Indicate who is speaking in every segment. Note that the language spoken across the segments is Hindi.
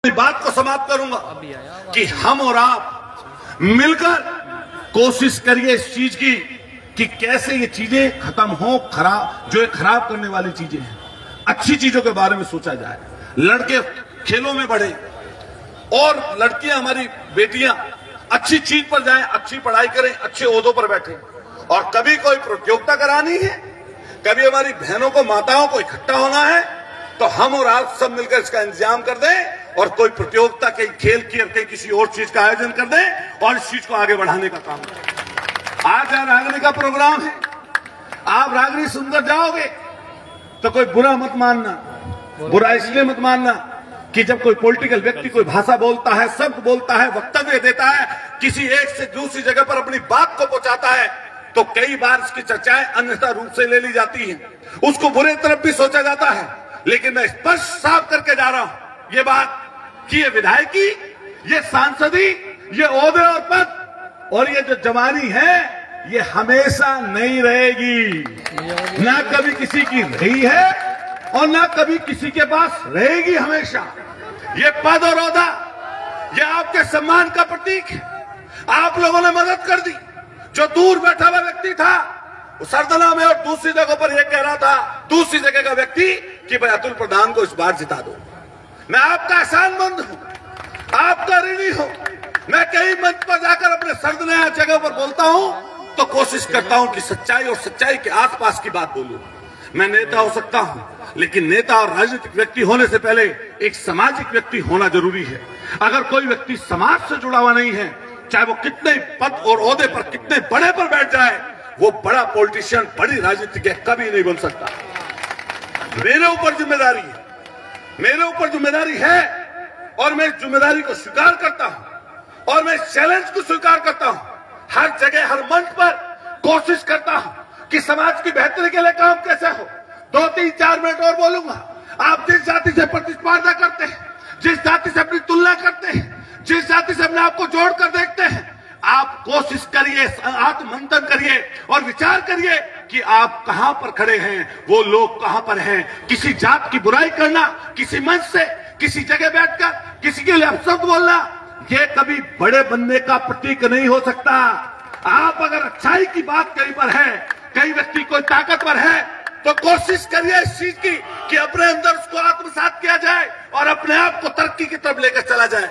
Speaker 1: बात को समाप्त करूंगा कि हम और आप मिलकर कोशिश करिए इस चीज की कि कैसे ये चीजें खत्म हो। खराब जो खराब करने वाली चीजें हैं, अच्छी चीजों के बारे में सोचा जाए। लड़के खेलों में बढ़े और लड़कियां, हमारी बेटियां अच्छी चीज पर जाएं, अच्छी पढ़ाई करें, अच्छे ओहदों पर बैठे। और कभी कोई प्रतियोगिता करानी है, कभी हमारी बहनों को, माताओं को इकट्ठा होना है, तो हम और आप सब मिलकर इसका इंतजाम कर दें और कोई प्रतियोगिता, कहीं खेल की, कहीं किसी और चीज का आयोजन कर दें और इस चीज को आगे बढ़ाने का काम करें। आज रागनी का प्रोग्राम है, आप रागनी सुनकर जाओगे तो कोई बुरा मत मानना। बुरा इसलिए मत मानना कि जब कोई पॉलिटिकल व्यक्ति कोई भाषा बोलता है, शब्द बोलता है, वक्तव्य देता है, किसी एक से दूसरी जगह पर अपनी बात को पहुंचाता है, तो कई बार इसकी चर्चाएं अन्यथा रूप से ले ली जाती हैं, उसको बुरे तरफ भी सोचा जाता है। लेकिन मैं स्पष्ट साफ करके जा रहा हूं ये बात कि ये विधायकी, ये सांसदी, ये ओहदे और पद और ये जो जवानी है, ये हमेशा नहीं रहेगी। ना कभी किसी की रही है और ना कभी किसी के पास रहेगी हमेशा। ये पद और ओहदा, ये आपके सम्मान का प्रतीक है। आप लोगों ने मदद कर दी। जो दूर बैठा हुआ व्यक्ति था वो सरदना में और दूसरी जगह पर यह कह रहा था, दूसरी जगह का व्यक्ति, कि भाई अतुल प्रधान को इस बार जिता दो। मैं आपका एहसानमंद हूं, आपका ऋणी हूं। मैं कई मंच पर जाकर अपने सरदना जगह पर बोलता हूं तो कोशिश करता हूं कि सच्चाई और सच्चाई के आसपास की बात बोलूं। मैं नेता हो सकता हूं, लेकिन नेता और राजनीतिक व्यक्ति होने से पहले एक सामाजिक व्यक्ति होना जरूरी है। अगर कोई व्यक्ति समाज से जुड़ा हुआ नहीं है, चाहे वो कितने पद और ओहदे पर, कितने बड़े पर बैठ जाए, वो बड़ा पॉलिटिशियन, बड़ी राजनीति कभी नहीं बन सकता। मेरे ऊपर जिम्मेदारी है, मेरे ऊपर जिम्मेदारी है और मैं इस जिम्मेदारी को स्वीकार करता हूं और मैं इस चैलेंज को स्वीकार करता हूं। हर जगह, हर मंच पर कोशिश करता हूं कि समाज की बेहतरी के लिए काम कैसे हो। 2, 3, 4 मिनट और बोलूंगा। आप जिस जाति से प्रतिस्पर्धा करते हैं, जिस जाति से अपनी तुलना करते हैं, जिस जाति से अपने आप को जोड़कर देखते हैं, आप कोशिश करिए, आत्ममंथन करिए और विचार करिए कि आप कहां पर खड़े हैं, वो लोग कहां पर हैं। किसी जात की बुराई करना, किसी मंच से, किसी जगह बैठकर किसी के लिए अपशब्द बोलना, ये कभी बड़े बनने का प्रतीक नहीं हो सकता। आप अगर अच्छाई की बात कहीं पर है, कई व्यक्ति कोई ताकतवर है, तो कोशिश करिए इस चीज की कि अपने अंदर उसको आत्मसात किया जाए और अपने आप को तरक्की की तरफ लेकर चला जाए।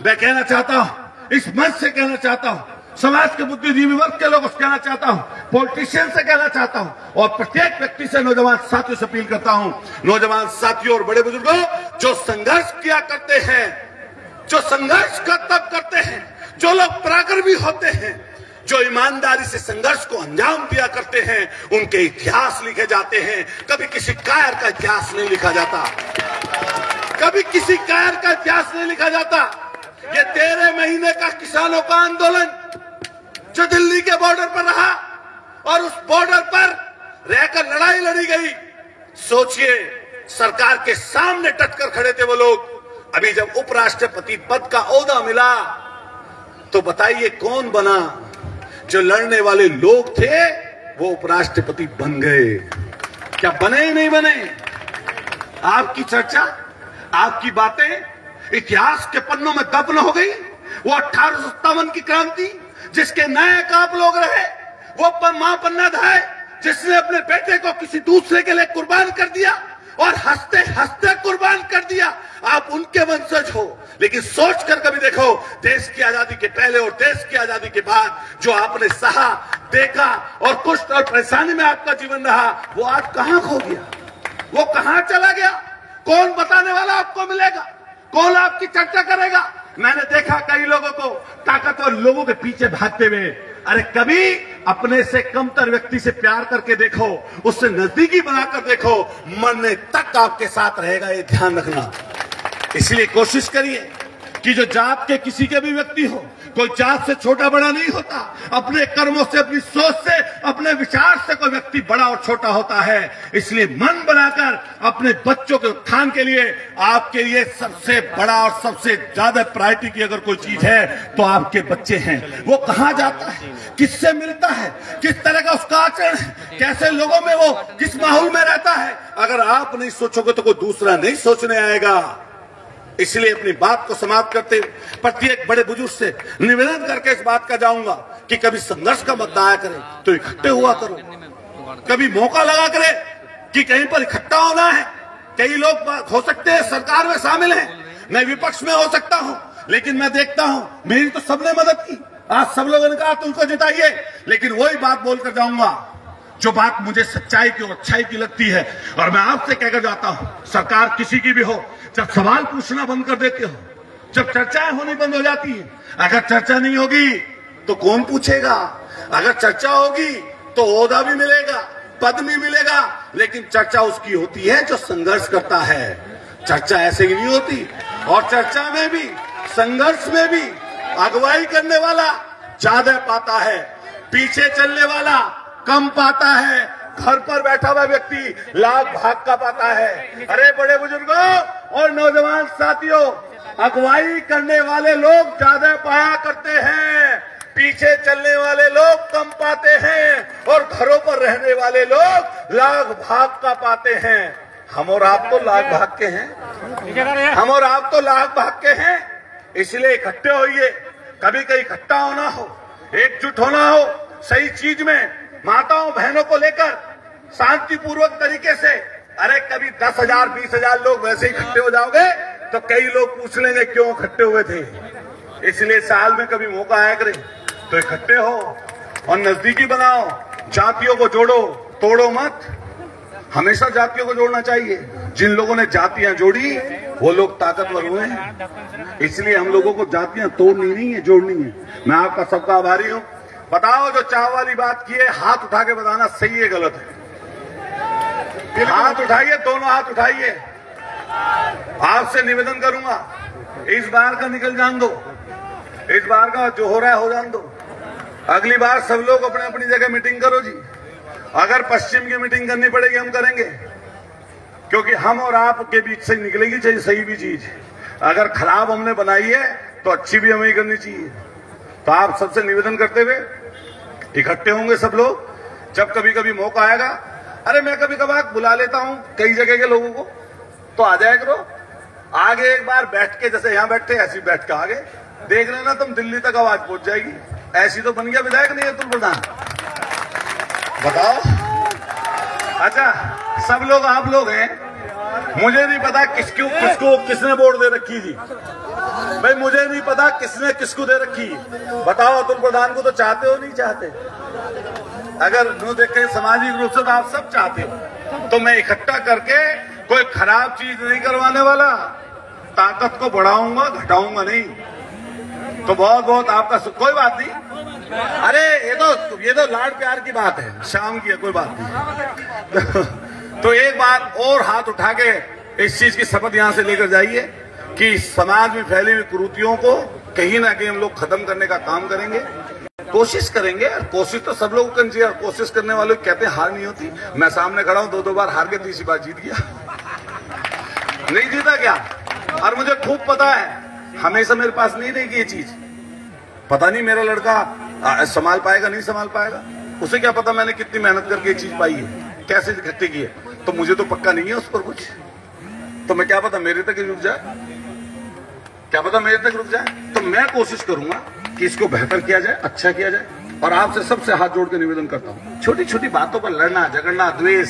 Speaker 1: मैं कहना चाहता हूं, इस मंच से कहना चाहता हूं, समाज के बुद्धिजीवी वर्ग के लोगों से कहना चाहता हूं, पॉलिटिशियन से कहना चाहता हूं और प्रत्येक व्यक्ति से, नौजवान साथियों से अपील करता हूं। नौजवान साथियों और बड़े बुजुर्गों, जो संघर्ष किया करते हैं, जो संघर्ष का तब करते हैं, जो लोग पराक्रमी होते हैं, जो ईमानदारी से संघर्ष को अंजाम दिया करते हैं, उनके इतिहास लिखे जाते हैं। कभी किसी कायर का इतिहास नहीं लिखा जाता, कभी किसी कायर का इतिहास नहीं लिखा जाता। ये 13 महीने का किसानों का आंदोलन जो दिल्ली के बॉर्डर पर रहा और उस बॉर्डर पर रहकर लड़ाई लड़ी गई, सोचिए सरकार के सामने डटकर खड़े थे वो लोग। अभी जब उपराष्ट्रपति पद का ओहदा मिला तो बताइए कौन बना? जो लड़ने वाले लोग थे वो उपराष्ट्रपति बन गए। क्या बने ही नहीं बने? आपकी चर्चा, आपकी बातें इतिहास के पन्नों में दफन हो गई। वो 1857 की क्रांति जिसके नायक आप लोग रहे, वो मां पन्ना है जिसने अपने बेटे को किसी दूसरे के लिए कुर्बान कर दिया और हंसते हंसते कुर्बान कर दिया। आप उनके वंशज हो, लेकिन सोच कर कभी देखो, देश की आजादी के पहले और देश की आजादी के बाद जो आपने सहा, देखा और कुछ और परेशानी में आपका जीवन रहा, वो आज कहां खो गया? वो कहां चला गया? कौन बताने वाला आपको मिलेगा? कौन आपकी चर्चा करेगा? मैंने देखा कई लोगों को ताकतवर लोगों के पीछे भागते हुए। अरे कभी अपने से कमतर व्यक्ति से प्यार करके देखो, उससे नजदीकी बनाकर देखो, मरने तक आपके साथ रहेगा, ये ध्यान रखना। इसलिए कोशिश करिए कि जो जात के किसी के भी व्यक्ति हो, कोई जात से छोटा बड़ा नहीं होता। अपने कर्मों से, अपनी सोच से, अपने विचार से कोई व्यक्ति बड़ा और छोटा होता है। इसलिए मन बनाकर अपने बच्चों के उत्थान के लिए, आपके लिए सबसे बड़ा और सबसे ज्यादा प्रायोरिटी की अगर कोई चीज है तो आपके बच्चे हैं। वो कहाँ जाता है, किससे मिलता है, किस तरह का उसका आचरण है, कैसे लोगों में वो किस माहौल में रहता है, अगर आप नहीं सोचोगे तो कोई दूसरा नहीं सोचने आएगा। इसलिए अपनी बात को समाप्त करते हुए प्रत्येक बड़े बुजुर्ग से निवेदन करके इस बात का जाऊंगा कि कभी संघर्ष का मत आया करे तो इकट्ठे हुआ करो, कभी मौका लगा करे कि कहीं पर इकट्ठा होना है। कई लोग हो सकते हैं सरकार में शामिल हैं, मैं विपक्ष में हो सकता हूं, लेकिन मैं देखता हूं मेरी तो सबने मदद की। आज सब लोगों ने कहा तुमको जिताइए, लेकिन वही बात बोलकर जाऊंगा जो बात मुझे सच्चाई की और अच्छाई की लगती है। और मैं आपसे कहकर जाता हूं, सरकार किसी की भी हो, जब सवाल पूछना बंद कर देते हो, जब चर्चाएं होनी बंद हो जाती है, अगर चर्चा नहीं होगी तो कौन पूछेगा? अगर चर्चा होगी तो ओहदा भी मिलेगा, पद भी मिलेगा, लेकिन चर्चा उसकी होती है जो संघर्ष करता है। चर्चा ऐसे ही नहीं होती। और चर्चा में भी, संघर्ष में भी अगुवाई करने वाला ज्यादा पाता है, पीछे चलने वाला कम पाता है, घर पर बैठा हुआ व्यक्ति लाख भाग का पाता है। अरे बड़े बुजुर्गों और नौजवान साथियों, अगुवाई करने वाले लोग ज्यादा पाया करते हैं, पीछे चलने वाले लोग कम पाते हैं, और घरों पर रहने वाले लोग लाख भाग का पाते हैं। हम और आप तो लाख भाग के हैं, हम और आप तो लाख भाग के हैं। इसलिए इकट्ठे होइए, कभी कहीं इकट्ठा होना हो, एकजुट होना हो, सही चीज में माताओं बहनों को लेकर शांतिपूर्वक तरीके से। अरे कभी 10,000 20,000 लोग वैसे ही इकट्ठे हो जाओगे तो कई लोग पूछ लेंगे क्यों इकट्ठे हुए थे। इसलिए साल में कभी मौका आया करे तो इकट्ठे हो और नजदीकी बनाओ, जातियों को जोड़ो, तोड़ो मत। हमेशा जातियों को जोड़ना चाहिए। जिन लोगों ने जातियां जोड़ी वो लोग ताकतवर हुए हैं। इसलिए हम लोगों को जातियां तोड़नी नहीं है, जोड़नी है। मैं आपका सबका आभारी हूं। बताओ जो चाव वाली बात की है, हाथ उठा के बताना सही है गलत है। हाथ उठाइए, दोनों हाथ उठाइए। आपसे निवेदन करूंगा, इस बार का निकल जान दो, इस बार का जो हो रहा है हो जान दो। अगली बार सब लोग अपने अपनी जगह मीटिंग करो जी। अगर पश्चिम की मीटिंग करनी पड़ेगी हम करेंगे, क्योंकि हम और आप के बीच से निकलेगी चाहिए सही भी चीज। अगर खराब हमने बनाई है तो अच्छी भी हमें ही करनी चाहिए। तो आप सबसे निवेदन करते हुए इकट्ठे होंगे सब लोग, जब कभी कभी मौका आएगा। अरे मैं कभी कभार बुला लेता हूं कई जगह के लोगों को, तो आ जाया करो आगे। एक बार बैठ के, जैसे यहां बैठे ऐसी बैठ के आगे देख लेना, तुम दिल्ली तक आवाज पहुंच जाएगी। ऐसी तो बन गया विधायक नहीं है तुम प्रधान, बताओ। अच्छा सब लोग आप लोग हैं, मुझे नहीं पता किसको किसने वोट दे रखी थी भाई, मुझे नहीं पता किसने किसको दे रखी। बताओ तुम प्रधान को तो चाहते हो नहीं चाहते? अगर देखें सामाजिक रूप से तो आप सब चाहते हो। तो मैं इकट्ठा करके कोई खराब चीज नहीं करवाने वाला, ताकत को बढ़ाऊंगा घटाऊंगा नहीं। तो बहुत बहुत आपका कोई बात नहीं। अरे ये तो लाड प्यार की बात है, शाम की है, कोई बात नहीं। तो एक बात और हाथ उठा के इस चीज की शपथ यहां से लेकर जाइए कि समाज में फैली हुई कुरीतियों को कहीं ना कहीं हम लोग खत्म करने का काम करेंगे, कोशिश करेंगे। कोशिश तो सब लोग करनी चाहिए। कोशिश करने वाले कहते हैं हार नहीं होती। मैं सामने खड़ा हूं, 2 बार हार के, तीसरी बार जीत गया। नहीं जीता क्या? और मुझे खूब पता है हमेशा मेरे पास नहीं रहेगी ये चीज। पता नहीं मेरा लड़का संभाल पाएगा नहीं संभाल पाएगा, उसे क्या पता मैंने कितनी मेहनत करके ये चीज पाई है, कैसे इकट्ठी की है। तो मुझे तो पक्का नहीं है उस पर कुछ, तो मैं क्या पता मेरे तक ही रुक जाए, क्या पता मेरे तक रुक जाए। तो मैं कोशिश करूंगा कि इसको बेहतर किया जाए, अच्छा किया जाए। और आपसे सबसे हाथ जोड़ के निवेदन करता हूं, छोटी छोटी बातों पर लड़ना झगड़ना, द्वेष,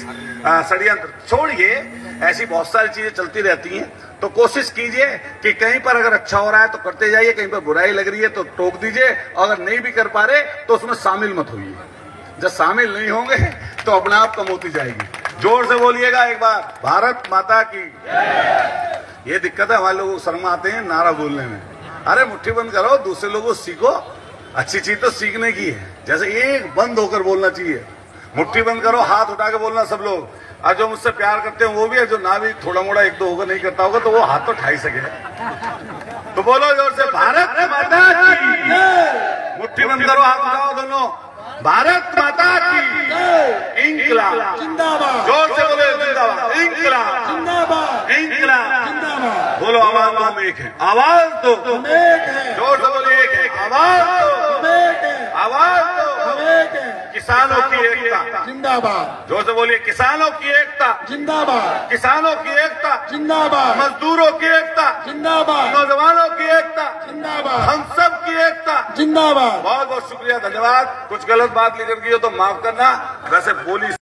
Speaker 1: षड्यंत्र छोड़िए। ऐसी बहुत सारी चीजें चलती रहती हैं। तो कोशिश कीजिए कि कहीं पर अगर अच्छा हो रहा है तो करते जाइए, कहीं पर बुराई लग रही है तो टोक दीजिए। अगर नहीं भी कर पा रहे तो उसमें शामिल मत होइए। जब शामिल नहीं होंगे तो अपने आप कम होती जाएगी। जोर से बोलिएगा एक बार, भारत माता की। ये दिक्कत है, हमारे लोग शर्म आते हैं नारा बोलने में। अरे मुट्ठी बंद करो, दूसरे लोगों को सीखो। अच्छी चीज तो सीखने की है, जैसे एक बंद होकर बोलना चाहिए। मुट्ठी बंद करो, हाथ उठा के बोलना सब लोग। और जो मुझसे प्यार करते हैं वो भी है, जो ना भी थोड़ा मोड़ा एक दो होगा नहीं करता होगा तो वो हाथ तो उठा ही सके। तो बोलो जोर से, भारत माता की। मुट्ठी बंद करो, हाथ उठाओ दोनों। भारत माता की। इंकलाब जिंदाबाद। जोर से बोलो, जिंदाबाद। इंकलाब जिंदाबाद। इंकलाब जिंदाबाद। बोलो, आवाज तो हम एक है, आवाज तो हम एक है। जोर से बोलो, एक आवाज तो हम एक है, आवाज तो तो
Speaker 2: एक है।
Speaker 1: किसानों की एकता
Speaker 2: जिंदाबाद।
Speaker 1: जोर से बोलिए, किसानों की एकता
Speaker 2: जिंदाबाद।
Speaker 1: किसानों की एकता,
Speaker 2: जिंदाबाद।
Speaker 1: मजदूरों की एकता,
Speaker 2: जिंदाबाद।
Speaker 1: नौजवानों की एकता,
Speaker 2: जिंदाबाद।
Speaker 1: हम सब की एकता।
Speaker 2: जिंदाबाद।
Speaker 1: बहुत बहुत शुक्रिया, धन्यवाद। कुछ गलत बात लेकर की हो तो माफ करना। वैसे बोली